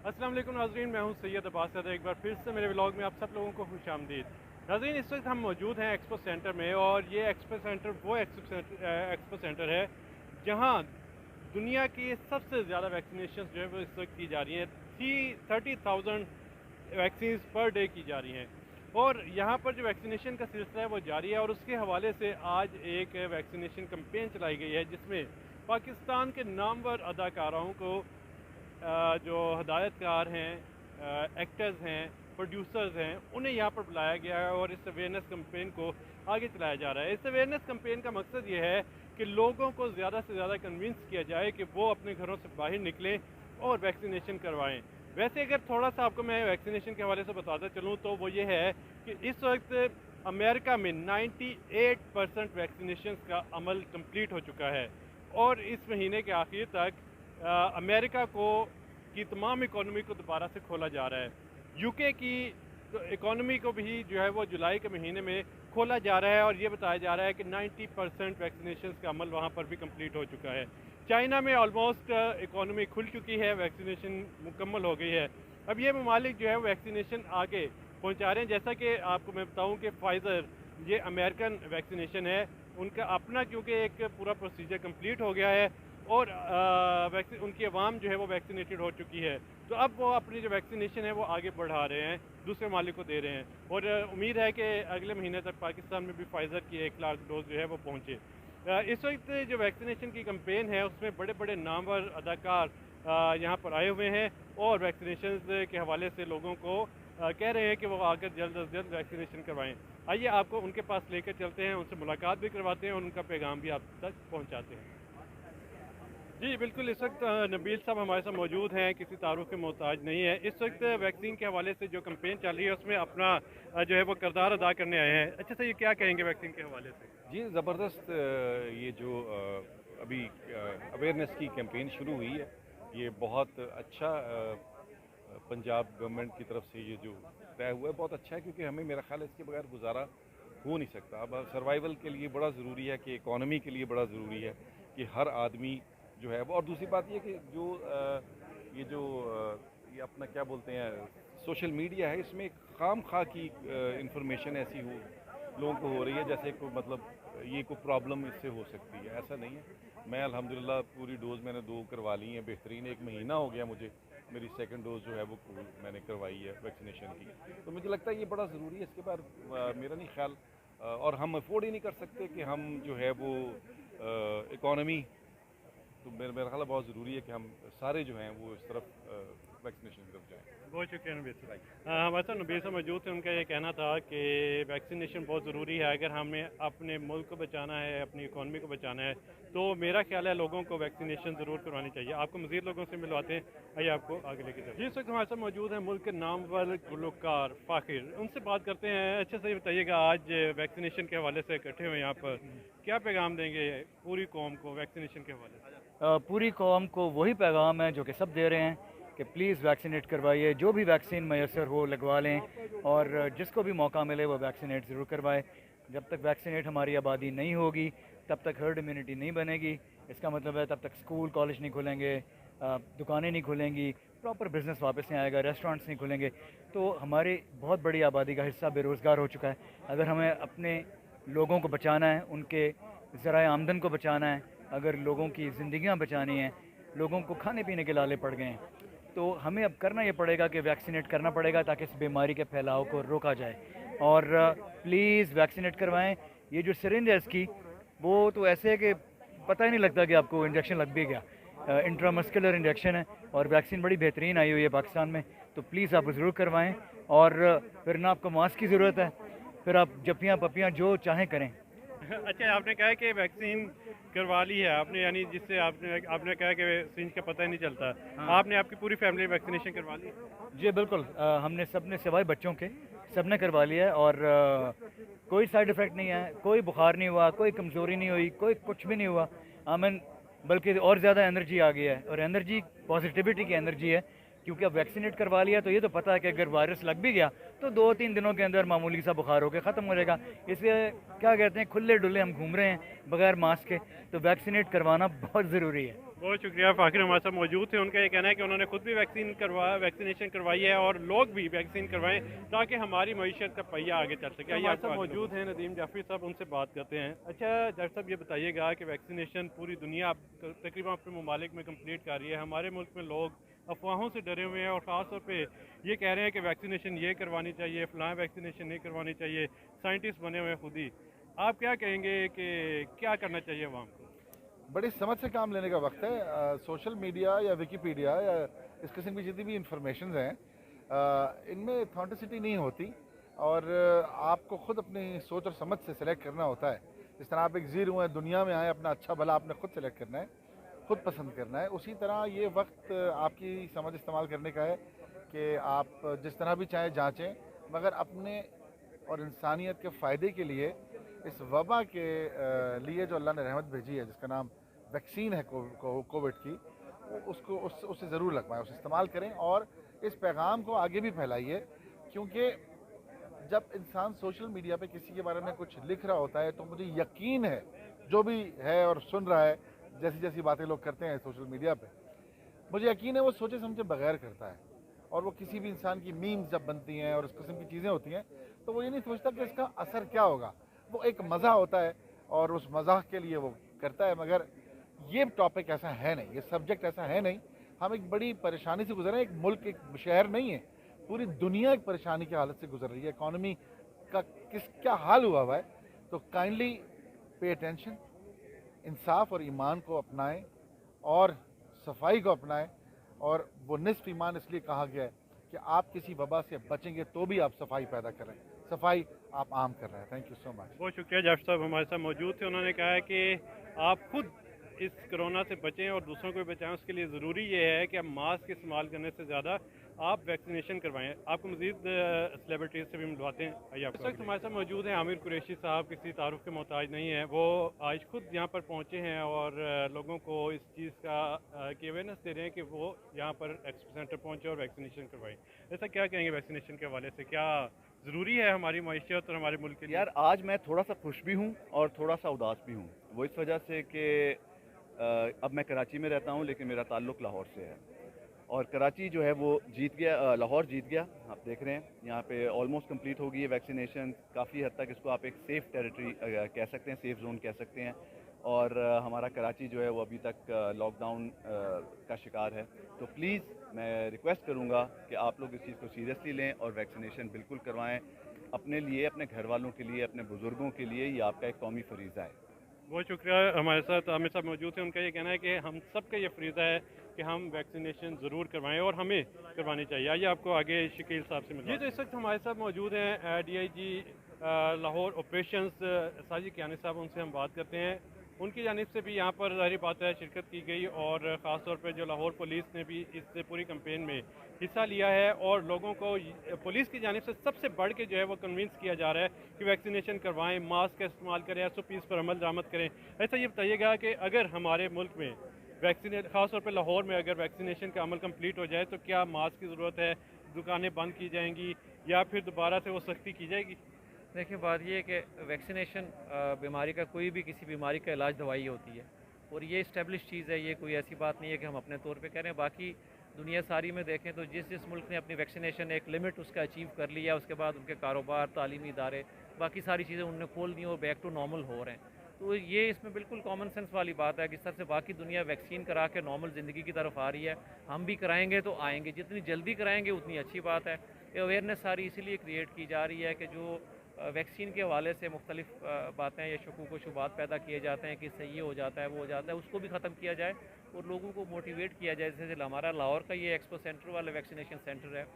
अस्सलाम वालेकुम नाज़रीन, मैं हूं सैयद अब्बास। एक बार फिर से मेरे व्लॉग में आप सब लोगों को खुश आमदीद। नाज़रीन, इस वक्त हम मौजूद हैं एक्सपो सेंटर में, और ये एक्सपो सेंटर वो एक्सपो सेंटर है जहां दुनिया की सबसे ज़्यादा वैक्सीनेशन जो है वो इस वक्त की जा रही हैं। 30,000 वैक्सीन पर डे की जा रही हैं, और यहाँ पर जो वैक्सीनेशन का सिलसिला है वो जारी है। और उसके हवाले से आज एक वैक्सीनेशन कैंपेन चलाई गई है जिसमें पाकिस्तान के नामवर अदाकाराओं को जो हदायतकार हैं, एक्टर्स हैं, प्रोड्यूसर्स हैं, उन्हें यहाँ पर बुलाया गया है और इस अवेयरनेस कैंपेन को आगे चलाया जा रहा है। इस अवेयरनेस कैंपेन का मकसद ये है कि लोगों को ज़्यादा से ज़्यादा कन्विंस किया जाए कि वो अपने घरों से बाहर निकलें और वैक्सीनेशन करवाएं। वैसे अगर थोड़ा सा आपको मैं वैक्सीनेशन के हवाले से बताता चलूँ तो वो ये है कि इस वक्त अमेरिका में 98% वैक्सीनेशन का अमल कंप्लीट हो चुका है, और इस महीने के आखिर तक अमेरिका की तमाम इकोनॉमी को दोबारा से खोला जा रहा है। यूके की इकोनॉमी को भी जो है वो जुलाई के महीने में खोला जा रहा है, और ये बताया जा रहा है कि 90% वैक्सीनेशन का अमल वहाँ पर भी कंप्लीट हो चुका है। चाइना में ऑलमोस्ट इकोनॉमी खुल चुकी है, वैक्सीनेशन मुकम्मल हो गई है। अब ये ममालिक जो है वैक्सीनेशन आगे पहुँचा रहे हैं। जैसा कि आपको मैं बताऊँ कि फाइज़र, ये अमेरिकन वैक्सीनेशन है, उनका अपना क्योंकि एक पूरा प्रोसीजर कंप्लीट हो गया है, और उनकी आवाम जो है वो वैक्सीनेटेड हो चुकी है, तो अब वो अपनी जो वैक्सीनेशन है वो आगे बढ़ा रहे हैं, दूसरे मालिक को दे रहे हैं। और उम्मीद है कि अगले महीने तक पाकिस्तान में भी फाइज़र की 1 लाख डोज जो है वो पहुँचे। इस वक्त जो वैक्सीनेशन की कैंपेन है उसमें बड़े बड़े नामवर अदाकार यहाँ पर आए हुए हैं, और वैक्सीनेशन के हवाले से लोगों को कह रहे हैं कि वो आकर जल्द अज जल्द वैक्सीनेशन करवाएं। आइए आपको उनके पास लेकर चलते हैं, उनसे मुलाकात भी करवाते हैं और उनका पैगाम भी आप तक पहुँचाते हैं। जी बिल्कुल, इस वक्त नबील साहब हमारे साथ मौजूद हैं, किसी तारुफ के मोहताज नहीं है। इस वक्त वैक्सीन के हवाले से जो कैंपेन चल रही है उसमें अपना जो है वो किरदार अदा करने आए हैं। अच्छा सर, ये क्या कहेंगे वैक्सीन के हवाले से? जी ज़बरदस्त, ये जो अभी अवेयरनेस की कैंपेन शुरू हुई है, ये बहुत अच्छा पंजाब गवर्नमेंट की तरफ से ये जो तय हुआ है बहुत अच्छा है, क्योंकि हमें, मेरा ख्याल है, इसके बगैर गुजारा हो नहीं सकता। अब सर्वाइवल के लिए बड़ा ज़रूरी है, कि इकॉनमी के लिए बड़ा ज़रूरी है कि हर आदमी जो है वो। और दूसरी बात ये कि ये अपना क्या बोलते हैं, सोशल मीडिया है, इसमें खाम खा की इंफॉर्मेशन ऐसी लोगों को हो रही है जैसे कोई मतलब ये कोई प्रॉब्लम इससे हो सकती है। ऐसा नहीं है। मैं अल्हम्दुलिल्लाह पूरी डोज़ मैंने 2 करवा ली हैं, बेहतरीन। 1 महीना हो गया मुझे, मेरी सेकंड डोज़ जो है वो मैंने करवाई है वैक्सीनेशन की। तो मुझे लगता है ये बड़ा ज़रूरी है। इसके बाद मेरा नहीं ख्याल, और हम अफोर्ड ही नहीं कर सकते कि हम जो है वो इकॉनमी, तो मेरा ख्याल बहुत ज़रूरी है कि हम सारे जो हैं वो इस तरफ वैक्सीनेशन की तरफ जाएँ। बहुत शुक्रिया नबील साहब। हमारे साथ नबील साहब मौजूद थे। उनका ये कहना था कि वैक्सीनेशन बहुत ज़रूरी है। अगर हमें अपने मुल्क को बचाना है, अपनी इकॉनमी को बचाना है, तो मेरा ख्याल है लोगों को वैक्सीनेशन ज़रूर करवानी चाहिए। आपको मज़ीद लोगों से मिलवाते हैं, आइए आपको आगे लेके चलते हैं। जी, इस वक्त हमारे साथ मौजूद हैं मुल्क के नामवर गुलकार फ़ाखिर, उनसे बात करते हैं। अच्छा सही बताइएगा, आज वैक्सीनेशन के हवाले से इकट्ठे हुए यहाँ पर, क्या पैगाम देंगे पूरी कौम को वैक्सीनेशन के हवाले से? पूरी कौम को वही पैगाम है जो कि सब दे रहे हैं कि प्लीज़ वैक्सीनेट करवाइए, जो भी वैक्सीन मैसर हो लगवा लें, और जिसको भी मौका मिले वो वैक्सीनेट ज़रूर करवाए। जब तक वैक्सीनेट हमारी आबादी नहीं होगी तब तक हर्ड इम्यूनिटी नहीं बनेगी। इसका मतलब है तब तक स्कूल कॉलेज नहीं खुलेंगे, दुकानें नहीं खुलेंगी, प्रॉपर बिज़नेस वापस नहीं आएगा, रेस्टोरेंट्स नहीं खुलेंगे। तो हमारी बहुत बड़ी आबादी का हिस्सा बेरोज़गार हो चुका है। अगर हमें अपने लोगों को बचाना है, उनके ज़राए आमदन को बचाना है, अगर लोगों की ज़िंदगियां बचानी हैं, लोगों को खाने पीने के लाले पड़ गए हैं, तो हमें अब करना ये पड़ेगा कि वैक्सीनेट करना पड़ेगा ताकि इस बीमारी के फैलाव को रोका जाए। और प्लीज़ वैक्सीनेट करवाएं। ये जो सिरिंज है इसकी, वो तो ऐसे है कि पता ही नहीं लगता कि आपको इंजेक्शन लग भी गया। इंट्रामस्कुलर इंजेक्शन है, और वैक्सीन बड़ी बेहतरीन आई हुई है पाकिस्तान में, तो प्लीज़ आप ज़रूर करवाएं। और फिर ना आपको मास्क की ज़रूरत है, फिर आप जप्पियाँ पप्पियाँ जो चाहें करें। अच्छा, आपने कहा कि वैक्सीन करवा ली है आपने, यानी जिससे आपने कहा कि सिंज का पता ही नहीं चलता। हाँ। आपने आपकी पूरी फैमिली वैक्सीनेशन करवा ली? जी बिल्कुल, हमने सब ने सिवाय बच्चों के सब ने करवा लिया है, और कोई साइड इफ़ेक्ट नहीं है, कोई बुखार नहीं हुआ, कोई कमज़ोरी नहीं हुई, कोई कुछ भी नहीं हुआ। आमन बल्कि और ज़्यादा एनर्जी आ गई है, और एनर्जी पॉजिटिविटी की एनर्जी है, क्योंकि अब वैक्सीनेट करवा लिया तो ये तो पता है कि अगर वायरस लग भी गया तो 2-3 दिनों के अंदर मामूली सा बुखार होकर ख़त्म हो जाएगा। इसलिए क्या कहते हैं, खुले डुले हम घूम रहे हैं बगैर मास्क के, तो वैक्सीनेट करवाना बहुत ज़रूरी है। बहुत शुक्रिया। फ़ाकिर हमारे साथ मौजूद थे। उनका ये कहना है कि उन्होंने खुद भी वैक्सीनेशन करवाई है और लोग भी वैक्सीन करवाएं ताकि हमारी मईशत का पहिया आगे चल सके। हमारे साथ मौजूद हैं नदीम जाफरी साहब, उनसे बात करते हैं। अच्छा डॉक्टर साहब, ये बताइएगा कि वैक्सीनेशन पूरी दुनिया तकरीबन अपने ममालिक में कम्प्लीट कर रही है, हमारे मुल्क में लोग अफवाहों से डरे हुए हैं और ख़ास तौर पे ये कह रहे हैं कि वैक्सीनेशन ये करवानी चाहिए, फ़लाँ वैक्सीनेशन नहीं करवानी चाहिए, साइंटिस्ट बने हुए खुद ही। आप क्या कहेंगे कि क्या करना चाहिए अवाम को? बड़ी समझ से काम लेने का वक्त है। सोशल मीडिया या विकीपीडिया या इस किस्म की जितनी भी इंफॉर्मेशन हैं, इनमें ऑथेंटिसिटी नहीं होती और आपको खुद अपनी सोच और समझ से सिलेक्ट करना होता है। जिस तरह आप एक ज़ीरो हैं, दुनिया में आए, अपना अच्छा भला आपने खुद सिलेक्ट करना है, खुद पसंद करना है। उसी तरह ये वक्त आपकी समझ इस्तेमाल करने का है कि आप जिस तरह भी चाहें जाँचें, मगर अपने और इंसानियत के फ़ायदे के लिए इस वबा के लिए जो अल्लाह ने रहमत भेजी है, जिसका नाम वैक्सीन है कोविड की, उससे ज़रूर लगवाएं, उसे इस्तेमाल करें और इस पैगाम को आगे भी फैलाइए। क्योंकि जब इंसान सोशल मीडिया पे किसी के बारे में कुछ लिख रहा होता है तो मुझे यकीन है, जो भी है और सुन रहा है, जैसी जैसी बातें लोग करते हैं सोशल मीडिया पे, मुझे यकीन है वो सोचे समझे बगैर करता है। और वो किसी भी इंसान की मीम्स जब बनती हैं और इस किस्म की चीज़ें होती हैं तो वो ये नहीं सोचता कि इसका असर क्या होगा। वो एक मज़ा होता है और उस मज़ाक के लिए वो करता है, मगर ये टॉपिक ऐसा है नहीं, ये सब्जेक्ट ऐसा है नहीं। हम एक बड़ी परेशानी से गुजर रहे हैं। एक मुल्क, एक शहर नहीं है, पूरी दुनिया एक परेशानी की हालत से गुजर रही है। इकॉनमी का क्या हाल हुआ है। तो काइंडली पे अटेंशन, इंसाफ और ईमान को अपनाएं और सफाई को अपनाएं। और वो निस्फ ईमान इसलिए कहा गया है कि आप किसी वबा से बचेंगे तो भी आप सफाई पैदा करें। सफाई आप आम कर रहे हैं। Thank you so much. बहुत शुक्रिया। जाफर साहब हमारे साथ मौजूद थे। उन्होंने कहा है कि आप खुद इस कोरोना से बचें और दूसरों को भी बचाएं। उसके लिए ज़रूरी ये है कि आप मास्क इस्तेमाल करने से ज़्यादा आप वैक्सीनेशन करवाएं। आपको मज़ीद सेलिब्रिटीज़ से भी मिलवाते हैं। आइए, इस वक्त हमारे साथ मौजूद हैं आमिर कुरैशी साहब। किसी तारुफ के मोहताज नहीं है, वो आज खुद यहाँ पर पहुँचे हैं और लोगों को इस चीज़ का की अवेयरनेस दे रहे हैं कि वो यहाँ पर एक्सपो सेंटर पहुँचे और वैक्सीनेशन करवाएं। ऐसा क्या कहेंगे वैक्सीनेशन के हवाले से, क्या ज़रूरी है हमारी मईशत और हमारे मुल्क के लिए? यार आज मैं थोड़ा सा खुश भी हूँ और थोड़ा सा उदास भी हूँ। वो इस वजह से कि अब मैं कराची में रहता हूँ लेकिन मेरा ताल्लुक़ लाहौर से है और कराची जो है वो जीत गया, लाहौर जीत गया। आप देख रहे हैं यहाँ पे ऑलमोस्ट कंप्लीट हो गई है वैक्सीनेशन। काफ़ी हद तक इसको आप एक सेफ़ टेरिटरी कह सकते हैं, सेफ़ जोन कह सकते हैं। और हमारा कराची जो है वो अभी तक लॉकडाउन का शिकार है। तो प्लीज़ मैं रिक्वेस्ट करूँगा कि आप लोग इस चीज़ को सीरियसली लें और वैक्सीनेशन बिल्कुल करवाएं, अपने लिए, अपने घर वालों के लिए, अपने बुज़ुर्गों के लिए। ये आपका एक कौमी फरीज़ा है। बहुत शुक्रिया। हमारे साथ आमिर साहब मौजूद हैं। उनका ये कहना है कि हम सब का ये फरीज़ा है कि हम वैक्सीनेशन ज़रूर करवाएं और हमें करवानी चाहिए। आइए आपको आगे शकील साहब से मिलते हैं। जी, तो इस वक्त हमारे साथ मौजूद हैं DIG लाहौर ऑपरेशंस साजिद कियानी साहब। उनसे हम बात करते हैं। उनकी जानिब से भी यहाँ पर ज़ाहिर बात है शिरकत की गई और ख़ास तौर पर जो लाहौर पुलिस ने भी इस पूरी कैंपेन में हिस्सा लिया है और लोगों को पुलिस की जानिब से सबसे बढ़ के जो है वो कन्विंस किया जा रहा है कि वैक्सीनेशन करवाएं, मास्क का इस्तेमाल करें, SOPs पर अमल दरामद करें। ऐसा ये बताइएगा कि अगर हमारे मुल्क में ख़ास तौर पर लाहौर में अगर वैक्सीनेशन का अमल कम्प्लीट हो जाए तो क्या मास्क की ज़रूरत है, दुकानें बंद की जाएंगी या फिर दोबारा से वो सख्ती की जाएगी? देखिए, बात ये है कि वैक्सीनेशन बीमारी का, कोई भी किसी बीमारी का इलाज दवाई होती है और ये इस्टेब्लिश चीज़ है। ये कोई ऐसी बात नहीं है कि हम अपने तौर पे कह रहे हैं। बाकी दुनिया सारी में देखें तो जिस मुल्क ने अपनी वैक्सीनेशन एक लिमिट उसका अचीव कर लिया, उसके बाद उनके कारोबार, तालीमी इदारे, बाकी सारी चीज़ें उन्होंने खोल दी और बैक टू नॉर्मल हो रहे हैं। तो ये इसमें बिल्कुल कॉमन सेंस वाली बात है कि इस तरह से बाकी दुनिया वैक्सीन करा के नॉर्मल ज़िंदगी की तरफ आ रही है, हम भी कराएंगे तो आएंगे। जितनी जल्दी कराएंगे उतनी अच्छी बात है। ये अवेयरनेस सारी इसीलिए क्रिएट की जा रही है कि जो वैक्सीन के हवाले से मुख्तलिफ बातें या शकूक व शुबात पैदा किए जाते हैं कि इससे ये हो जाता है, वो हो जाता है, उसको भी ख़त्म किया जाए और लोगों को मोटिवेट किया जाए। जैसे हमारा लाहौर का ये एक्सपो सेंटर वाला वैक्सीनेशन सेंटर है,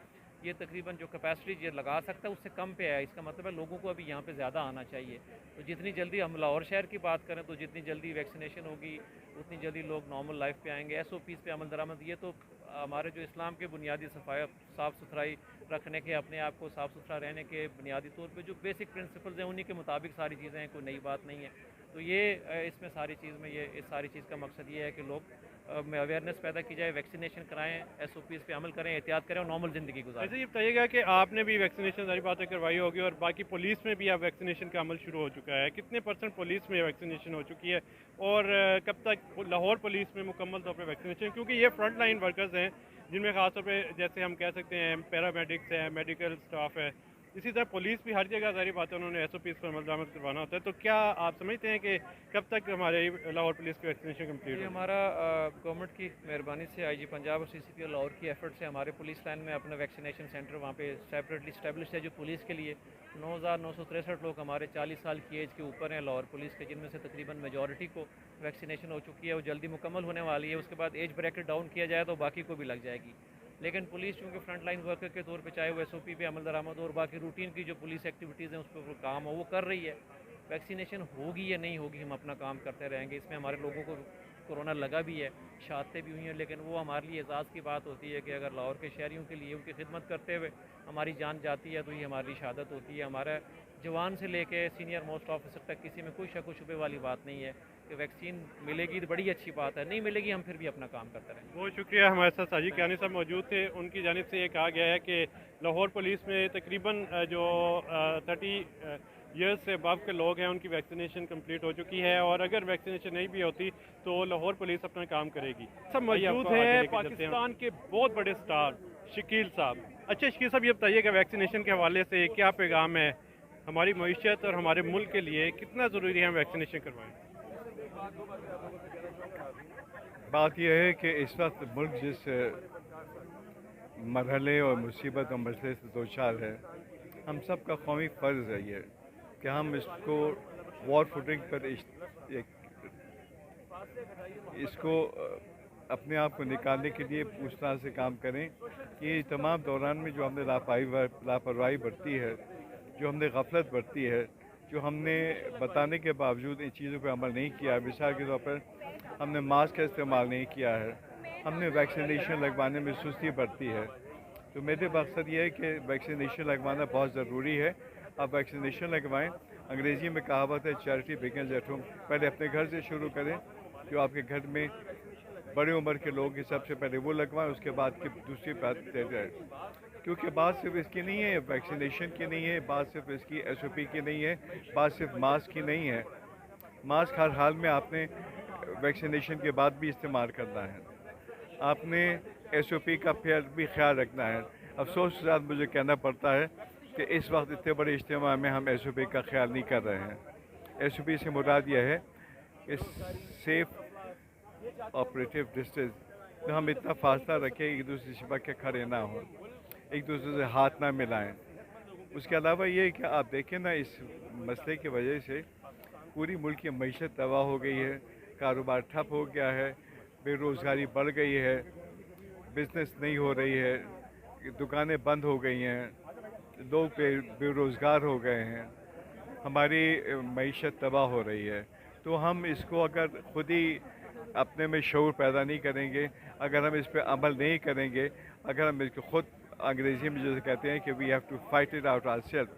ये तकरीबन जो कैपेसिटी ये लगा सकता है उससे कम पे है। इसका मतलब है लोगों को अभी यहाँ पे ज़्यादा आना चाहिए। तो जितनी जल्दी हम लाहौर शहर की बात करें तो जितनी जल्दी वैक्सीनेशन होगी उतनी जल्दी लोग नॉर्मल लाइफ पे आएंगे। SOPs पे अमल दरामद, ये तो हमारे जो इस्लाम के बुनियादी सफाई, साफ़ सुथराई रखने के, अपने आप को साफ़ सुथरा रहने के बुनियादी तौर पे जो बेसिक प्रिंसिपल्स हैं उन्हीं के मुताबिक सारी चीज़ें हैं, कोई नई बात नहीं है। तो ये इसमें सारी चीज़ में ये इस सारी चीज़ का मकसद ये है कि लोग में अवेयरनेस पैदा की जाए, वैक्सीनेशन कराएं, SOPs पे अमल करें, एहतियात करें और नॉर्मल ज़िंदगी गुजारें। ऐसे ये बताइएगा कि आपने भी वैक्सीनेशन सारी बातें करवाई होगी और बाकी पुलिस में भी अब वैक्सीनेशन का अमल शुरू हो चुका है, कितने % पुलिस में वैक्सीनेशन हो चुकी है और कब तक लाहौर पुलिस में मुकम्मल तौर पर वैक्सीनेशन, क्योंकि ये फ्रंट लाइन वर्कर्स हैं जिनमें ख़ास तौर पर जैसे हम कह सकते हैं पैरामेडिक्स हैं, मेडिकल स्टाफ है, इसी तरह पुलिस भी हर जगह सारी बातें उन्होंने SOPs पर अमल दरामद करवाना होता है, तो क्या आप समझते हैं कि कब तक हमारे लाहौर पुलिस की वैक्सीनेशन कम्प्लीट ये होगी? हमारा गवर्नमेंट की मेहरबानी से IG पंजाब और CCP लाहौर की एफर्ट से हमारे पुलिस लाइन में अपना वैक्सीनेशन सेंटर वहाँ पे सेपरेटली स्टैब्लिश है जो पुलिस के लिए 9,963 लोग हमारे 40 साल की एज के ऊपर हैं लाहौर पुलिस के, जिनमें से तकरीबन मेजॉरिटी को वैक्सीनेशन हो चुकी है, वो जल्दी मुकम्मल होने वाली है। उसके बाद एज ब्रैकेट डाउन किया जाए तो बाकी को भी लग जाएगी, लेकिन पुलिस चूँकि फ्रंट लाइन वर्कर के तौर पे चाहे वो SOP पे अमल दरामद और बाकी रूटीन की जो पुलिस एक्टिविटीज़ हैं उस पर काम हो वो कर रही है। वैक्सीनेशन होगी या नहीं होगी हम अपना काम करते रहेंगे, इसमें हमारे लोगों को कोरोना लगा भी है, शहादतें भी हुई हैं, लेकिन वो हमारे लिए एजाज़ की बात होती है कि अगर लाहौर के शहरियों के लिए उनकी खिदमत करते हुए हमारी जान जाती है तो ये हमारी शहादत होती है। हमारा जवान से लेके सीनियर मोस्ट ऑफिसर तक किसी में कोई शक व शुबे वाली बात नहीं है कि वैक्सीन मिलेगी तो बड़ी अच्छी बात है, नहीं मिलेगी हम फिर भी अपना काम करते रहेंगे। बहुत शुक्रिया, हमारे साथ साजिद कियानी साहब मौजूद थे। उनकी जानिब से ये कहा गया है कि लाहौर पुलिस में तकरीबन जो 30 ईयर्स से अबव के लोग हैं उनकी वैक्सीनेशन कंप्लीट हो चुकी है और अगर वैक्सीनेशन नहीं भी होती तो लाहौर पुलिस अपना काम करेगी। सब मौजूद है पाकिस्तान के बहुत बड़े स्टार शकील साहब। अच्छा शकील साहब, ये बताइएगा वैक्सीनेशन के हवाले से क्या पैगाम है हमारी मईशत और हमारे मुल्क के लिए, कितना ज़रूरी है हम वैक्सीनेशन करवाएं? बात यह है कि इस वक्त मुल्क जिस मरहले और मुसीबत और मसले से दो चार है, हम सब का कौमी फ़र्ज़ है ये कि हम इसको वॉर फुटिंग पर इसको अपने आप को निकालने के लिए पूरी तरह से काम करें कि तमाम दौरान में जो हमने लापरवाही बरती है, जो हमने गफलत बरती है, जो हमने बताने के बावजूद इन चीज़ों पर अमल नहीं किया, मिसाल के तौर पर हमने मास्क का इस्तेमाल नहीं किया है, हमने वैक्सीनेशन लगवाने में सुस्ती बरती है, तो मेरे मकसद ये है कि वैक्सीनेशन लगवाना बहुत ज़रूरी है। आप वैक्सीनेशन लगवाएं। अंग्रेज़ी में कहावत है चैरिटी बिगिंस एट होम, पहले अपने घर से शुरू करें, जो आपके घर में बड़े उम्र के लोग हैं सबसे पहले वो लगवाएं, उसके बाद की दूसरी बात दे जाए, क्योंकि बात सिर्फ इसकी नहीं है, वैक्सीनेशन की नहीं है, बात सिर्फ इसकी SOP की नहीं है, बात सिर्फ मास्क की नहीं है। मास्क हर हाल में आपने वैक्सीनेशन के बाद भी इस्तेमाल करना है, आपने SOP का फिर भी ख्याल रखना है। अफसोस के साथ मुझे कहना पड़ता है कि इस वक्त इतने बड़े इज्तिमा में हम SOP का ख्याल नहीं कर रहे हैं। SOP से मुराद यह है कि सेफ ऑपरेटिव डिस्टेंस, तो हम इतना फासला रखें, एक दूसरे से चिपक के खड़े ना हों, एक दूसरे से हाथ ना मिलाएं। उसके अलावा ये कि आप देखें ना, इस मसले की वजह से पूरी मुल्क की मईशत तबाह हो गई है, कारोबार ठप हो गया है, बेरोज़गारी बढ़ गई है, बिजनेस नहीं हो रही है, दुकानें बंद हो गई हैं, लोग बेरोज़गार हो गए हैं, हमारी मईशत तबाह हो रही है। तो हम इसको अगर खुद ही अपने में शऊर पैदा नहीं करेंगे, अगर हम इस पर अमल नहीं करेंगे, अगर हम इसको खुद अंग्रेज़ी में जैसे कहते हैं कि we have to fight it out ourself,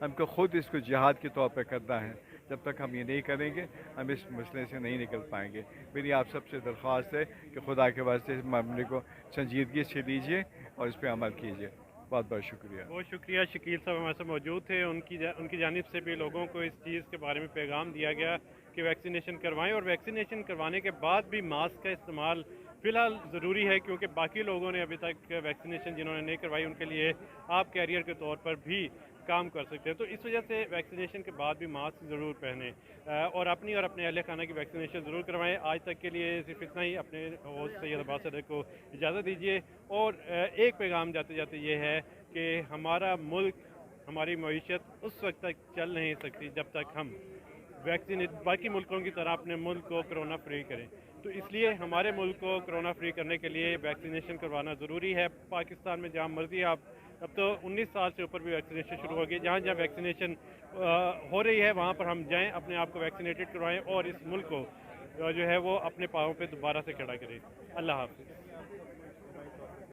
हमको खुद इसको जिहाद के तौर पर करना है। जब तक हम ये नहीं करेंगे हम इस मसले से नहीं निकल पाएंगे। मेरी आप सबसे दरख्वास्त है कि खुदा के वास्ते इस मामले को संजीदगी से लीजिए और इस पर अमल कीजिए। बहुत बहुत शुक्रिया। बहुत शुक्रिया, शकील साहब हमारे साथ मौजूद थे। उनकी जानिब से भी लोगों को इस चीज़ के बारे में पैगाम दिया गया कि वैक्सीनेशन करवाएं और वैक्सीनेशन करवाने के बाद भी मास्क का इस्तेमाल फ़िलहाल ज़रूरी है, क्योंकि बाकी लोगों ने अभी तक वैक्सीनेशन जिन्होंने नहीं करवाई उनके लिए आप कैरियर के तौर पर भी काम कर सकते हैं। तो इस वजह से वैक्सीनेशन के बाद भी मास्क ज़रूर पहने और अपनी और अपने अहल खाना की वैक्सीनेशन ज़रूर करवाएं। आज तक के लिए सिर्फ इतना ही। अपने होस्ट सैयद अब्बास सदर को इजाज़त दीजिए और एक पैगाम जाते जाते ये है कि हमारा मुल्क, हमारी मईशत उस वक्त तक चल नहीं सकती जब तक हम बाकी मुल्कों की तरह अपने मुल्क को कोरोना फ्री करें। तो इसलिए हमारे मुल्क को कोरोना फ्री करने के लिए वैक्सीनेशन करवाना ज़रूरी है। पाकिस्तान में जहाँ मर्जी आप, अब तो 19 साल से ऊपर भी वैक्सीनेशन शुरू हो गई, जहाँ जहाँ वैक्सीनेशन हो रही है वहाँ पर हम जाएं, अपने आप को वैक्सीनेटेड करवाएं और इस मुल्क को जो है वो अपने पाँव पे दोबारा से खड़ा करें। अल्लाह हाफ़िज़।